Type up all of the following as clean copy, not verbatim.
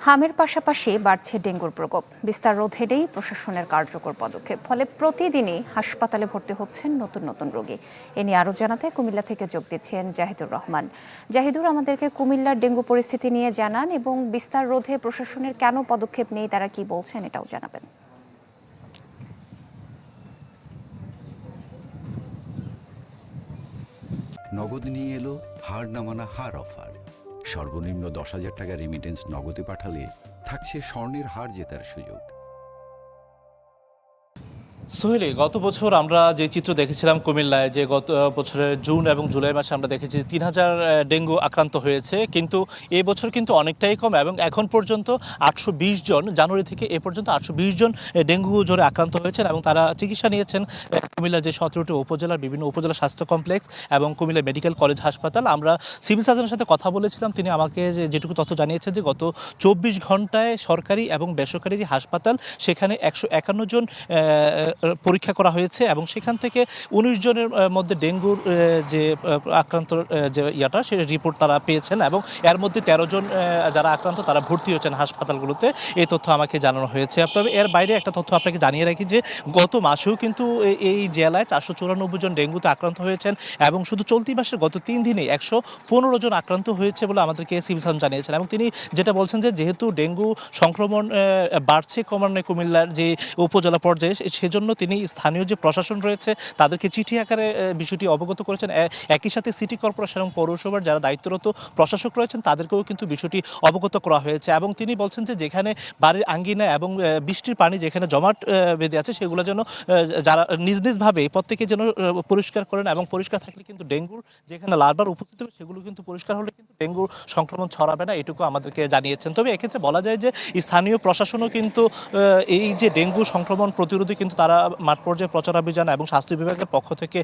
হামের পাশাপাশি বাড়ছে ডেঙ্গুর প্রকোপ। বিস্তার রোধে নেই প্রশাসনের কার্যকর পদক্ষেপ, ফলে প্রতিদিনই হাসপাতালে ভর্তি হচ্ছেন নতুন নতুন রোগী। এ নিয়ে আরও জানাতে কুমিল্লা থেকে যোগ দিচ্ছেন জাহিদুর রহমান। জাহিদুর, আমাদেরকে কুমিল্লার ডেঙ্গু পরিস্থিতি নিয়ে জানান এবং বিস্তার রোধে প্রশাসনের কেন পদক্ষেপ নেই, তারা কি বলছেন এটাও জানাবেন। নগদ নিয়ে এলো হার না মানা হার অফার। সর্বনিম্ন 10,000 টাকা রেমিটেন্স নগদে পাঠালে থাকছে স্বর্ণের হার জেতার সুযোগ। সোহেলি, গত বছর আমরা যে চিত্র দেখেছিলাম কুমিল্লায়, যে গত বছরের জুন এবং জুলাই মাসে আমরা দেখেছি 3,000 ডেঙ্গু আক্রান্ত হয়েছে, কিন্তু এই বছর কিন্তু অনেকটাই কম এবং এখন পর্যন্ত 820 জন, জানুয়ারি থেকে এ পর্যন্ত 820 জন ডেঙ্গু জ্বরে আক্রান্ত হয়েছেন এবং তারা চিকিৎসা নিয়েছেন কুমিল্লার যে 17টি উপজেলার বিভিন্ন উপজেলা স্বাস্থ্য কমপ্লেক্স এবং কুমিল্লা মেডিকেল কলেজ হাসপাতাল। আমরা সিভিল সার্জনের সাথে কথা বলেছিলাম, তিনি আমাকে যেটুকু তথ্য জানিয়েছেন যে গত 24 ঘন্টায় সরকারি এবং বেসরকারি যে হাসপাতাল সেখানে 151 জন পরীক্ষা করা হয়েছে এবং সেখান থেকে 19 জনের মধ্যে ডেঙ্গুর যে আক্রান্ত যে সে রিপোর্ট তারা পেয়েছেন এবং এর মধ্যে 13 জন যারা আক্রান্ত তারা ভর্তি হচ্ছেন হাসপাতালগুলোতে। এই তথ্য আমাকে জানানো হয়েছে। তবে এর বাইরে একটা তথ্য আপনাকে জানিয়ে রাখি যে গত মাসেও কিন্তু এই জেলায় 494 জন ডেঙ্গুতে আক্রান্ত হয়েছেন এবং শুধু চলতি মাসের গত 3 দিনে 115 জন আক্রান্ত হয়েছে বলে আমাদেরকে সিভিল সার্জন জানিয়েছেন। এবং তিনি যেটা বলছেন যে যেহেতু ডেঙ্গু সংক্রমণ বাড়ছে ক্রমান্বয়ে কুমিল্লার যে উপজেলা পর্যায়ে, সেজন্য তিনি স্থানীয় যে প্রশাসন রয়েছে তাদেরকে চিঠি আকারে বিষয়টি অবগত করেছেন। একই সাথে সিটি কর্পোরেশন এবং পৌরসভার যারা দায়িত্বরত প্রশাসক রয়েছেন তাদেরকেও কিন্তু বিষয়টি অবগত করা হয়েছে এবং তিনি বলছেন যে যেখানে বাড়ির আঙ্গিনা এবং বৃষ্টির পানি যেখানে জমাট বেঁধে আছে সেগুলো যেন যারা নিজ নিজভাবে প্রত্যেকে যেন পরিষ্কার করেন এবং পরিষ্কার থাকলে কিন্তু ডেঙ্গুর যেখানে লার্ভার উপস্থিত হবে সেগুলো কিন্তু পরিষ্কার হলে কিন্তু ডেঙ্গুর সংক্রমণ ছড়াবে না, এটুকু আমাদেরকে জানিয়েছেন। তবে এক্ষেত্রে বলা যায় যে স্থানীয় প্রশাসনও কিন্তু এই যে ডেঙ্গু সংক্রমণ প্রতিরোধে কিন্তু তারা মাঠ পর্যায়ে প্রচারাভিযান এবং স্বাস্থ্য বিভাগের পক্ষ থেকে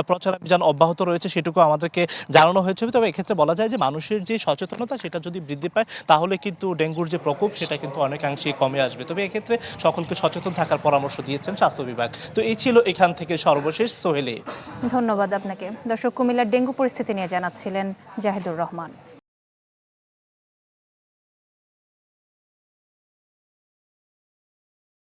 প্রচারাভিযান অব্যাহত রয়েছে, সেটুকু আমাদেরকে জানানো হয়েছে। তবে এক্ষেত্রে বলা যায় যে মানুষের যে সচেতনতা সেটা যদি বৃদ্ধি পায় তাহলে কিন্তু ডেঙ্গুর যে প্রকোপ সেটা কিন্তু অনেকাংশেই কমে আসবে। তবে এক্ষেত্রে সকলকে সচেতন থাকার পরামর্শ দিয়েছেন স্বাস্থ্য বিভাগ। তো এই ছিল এখান থেকে সর্বশেষ। সোহেলি, ধন্যবাদ আপনাকে। দর্শক, কুমিল্লার ডেঙ্গু পরিস্থিতি নিয়ে জানাচ্ছিলেন জাহিদুর রহমান।